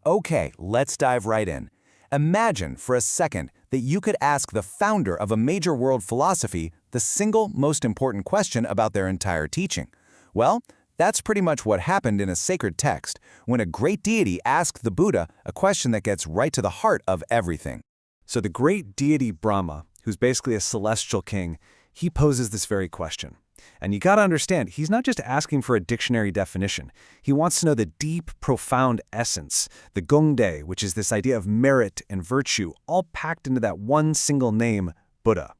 Okay, let's dive right in. Imagine for a second that you could ask the founder of a major world philosophy the single most important question about their entire teaching. Well, that's pretty much what happened in a sacred text when a great deity asked the Buddha a question that gets right to the heart of everything. So the great deity Brahma, who's basically a celestial king, he poses this very question. And you gotta understand, he's not just asking for a dictionary definition. He wants to know the deep, profound essence, the Gongdae, which is this idea of merit and virtue, all packed into that one single name, Buddha.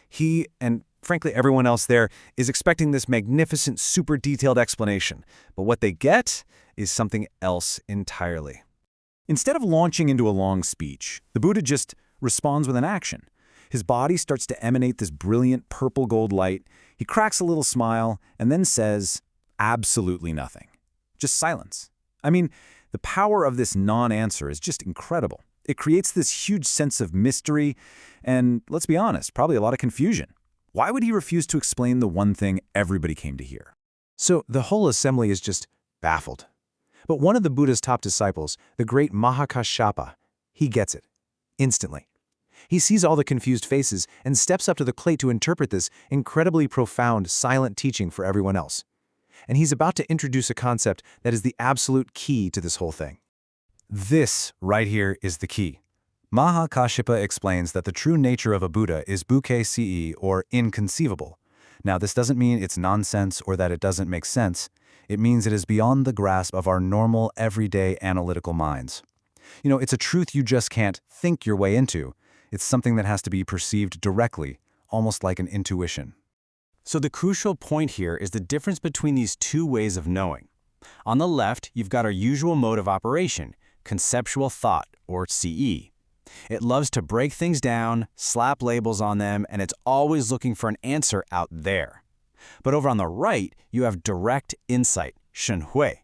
He, and frankly everyone else there, is expecting this magnificent, super detailed explanation. But what they get is something else entirely. Instead of launching into a long speech, the Buddha just responds with an action. His body starts to emanate this brilliant purple-gold light. He cracks a little smile and then says, absolutely nothing. Just silence. I mean, the power of this non-answer is just incredible. It creates this huge sense of mystery and, let's be honest, probably a lot of confusion. Why would he refuse to explain the one thing everybody came to hear? So the whole assembly is just baffled. But one of the Buddha's top disciples, the great Mahakāssyapa, he gets it. Instantly. He sees all the confused faces and steps up to the plate to interpret this incredibly profound, silent teaching for everyone else. And he's about to introduce a concept that is the absolute key to this whole thing. This right here is the key. Mahakāssyapa explains that the true nature of a Buddha is bukkhe, or inconceivable. Now, this doesn't mean it's nonsense or that it doesn't make sense. It means it is beyond the grasp of our normal, everyday analytical minds. You know, it's a truth you just can't think your way into. It's something that has to be perceived directly, almost like an intuition. So the crucial point here is the difference between these two ways of knowing. On the left, you've got our usual mode of operation, conceptual thought, or CE. It loves to break things down, slap labels on them, and it's always looking for an answer out there. But over on the right, you have direct insight, Shenhui.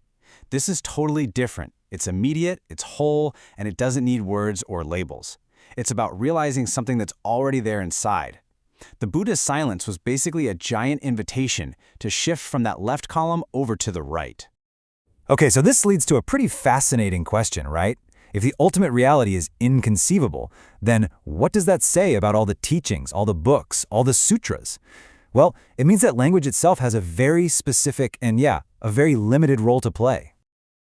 This is totally different. It's immediate, it's whole, and it doesn't need words or labels. It's about realizing something that's already there inside. The Buddha's silence was basically a giant invitation to shift from that left column over to the right. Okay, so this leads to a pretty fascinating question, right? If the ultimate reality is inconceivable, then what does that say about all the teachings, all the books, all the sutras? Well, it means that language itself has a very specific and, a very limited role to play.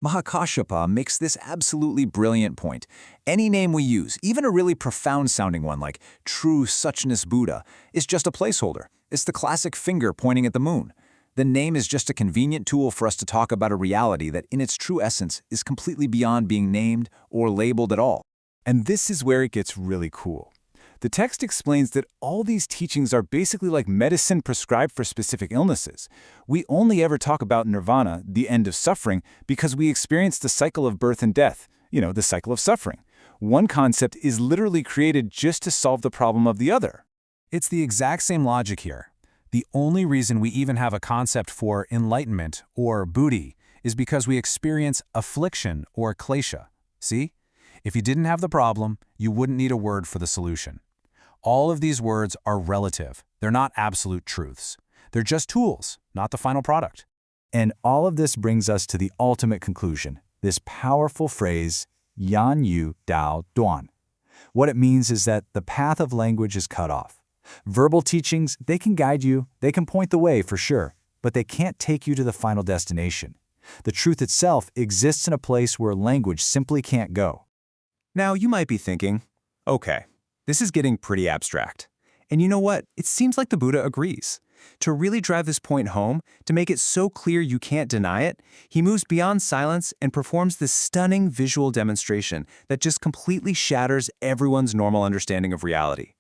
Mahakāssyapa makes this absolutely brilliant point. Any name we use, even a really profound-sounding one like True Suchness Buddha, is just a placeholder. It's the classic finger pointing at the moon. The name is just a convenient tool for us to talk about a reality that in its true essence is completely beyond being named or labeled at all. And this is where it gets really cool. The text explains that all these teachings are basically like medicine prescribed for specific illnesses. We only ever talk about nirvana, the end of suffering, because we experience the cycle of birth and death, the cycle of suffering. One concept is literally created just to solve the problem of the other. It's the exact same logic here. The only reason we even have a concept for enlightenment, or buddhi, is because we experience affliction, or klesha. See? If you didn't have the problem, you wouldn't need a word for the solution. All of these words are relative. They're not absolute truths. They're just tools, not the final product. And all of this brings us to the ultimate conclusion, this powerful phrase, Yan Yu Dao Duan. What it means is that the path of language is cut off. Verbal teachings, they can guide you, they can point the way for sure, but they can't take you to the final destination. The truth itself exists in a place where language simply can't go. Now, you might be thinking, okay, this is getting pretty abstract. And you know what? It seems like the Buddha agrees. To really drive this point home, to make it so clear you can't deny it, he moves beyond silence and performs this stunning visual demonstration that just completely shatters everyone's normal understanding of reality.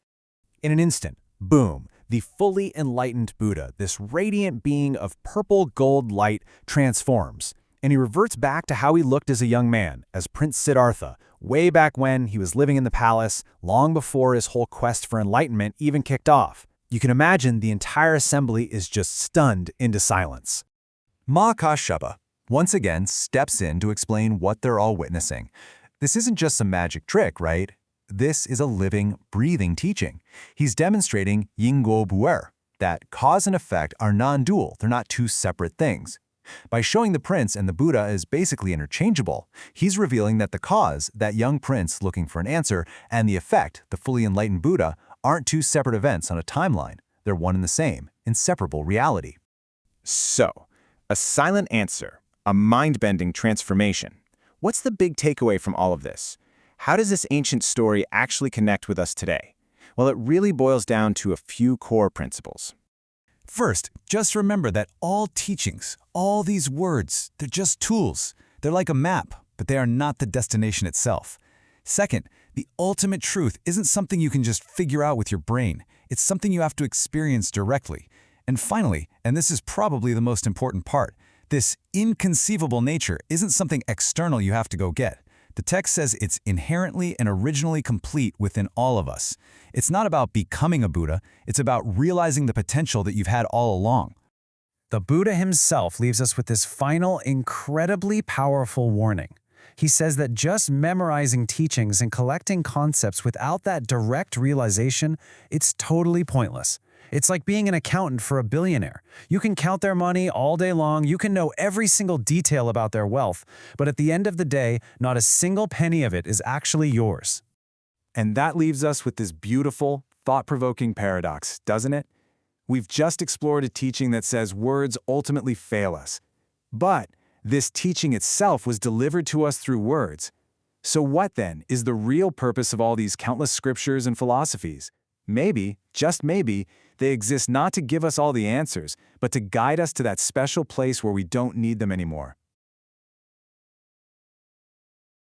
In an instant, boom, the fully enlightened Buddha, this radiant being of purple gold light, transforms, and he reverts back to how he looked as a young man, as Prince Siddhartha, way back when he was living in the palace, long before his whole quest for enlightenment even kicked off. You can imagine the entire assembly is just stunned into silence. Mahakāssyapa once again steps in to explain what they're all witnessing. This isn't just some magic trick, right? This is a living, breathing teaching. He's demonstrating Yingguo Bu'er, that cause and effect are non-dual, they're not two separate things. By showing the prince and the Buddha as basically interchangeable, he's revealing that the cause, that young prince looking for an answer, and the effect, the fully enlightened Buddha, aren't two separate events on a timeline. They're one and the same, inseparable reality. So, a silent answer, a mind-bending transformation. What's the big takeaway from all of this? How does this ancient story actually connect with us today? Well, it really boils down to a few core principles. First, just remember that all teachings, all these words, they're just tools. They're like a map, but they are not the destination itself. Second, the ultimate truth isn't something you can just figure out with your brain. It's something you have to experience directly. And finally, and this is probably the most important part, this inconceivable nature isn't something external you have to go get. The text says it's inherently and originally complete within all of us. It's not about becoming a Buddha, it's about realizing the potential that you've had all along. The Buddha himself leaves us with this final, incredibly powerful warning. He says that just memorizing teachings and collecting concepts without that direct realization, it's totally pointless. It's like being an accountant for a billionaire. You can count their money all day long, you can know every single detail about their wealth, but at the end of the day, not a single penny of it is actually yours. And that leaves us with this beautiful, thought-provoking paradox, doesn't it? We've just explored a teaching that says words ultimately fail us. But this teaching itself was delivered to us through words. So what then is the real purpose of all these countless scriptures and philosophies? Maybe, just maybe, they exist not to give us all the answers, but to guide us to that special place where we don't need them anymore.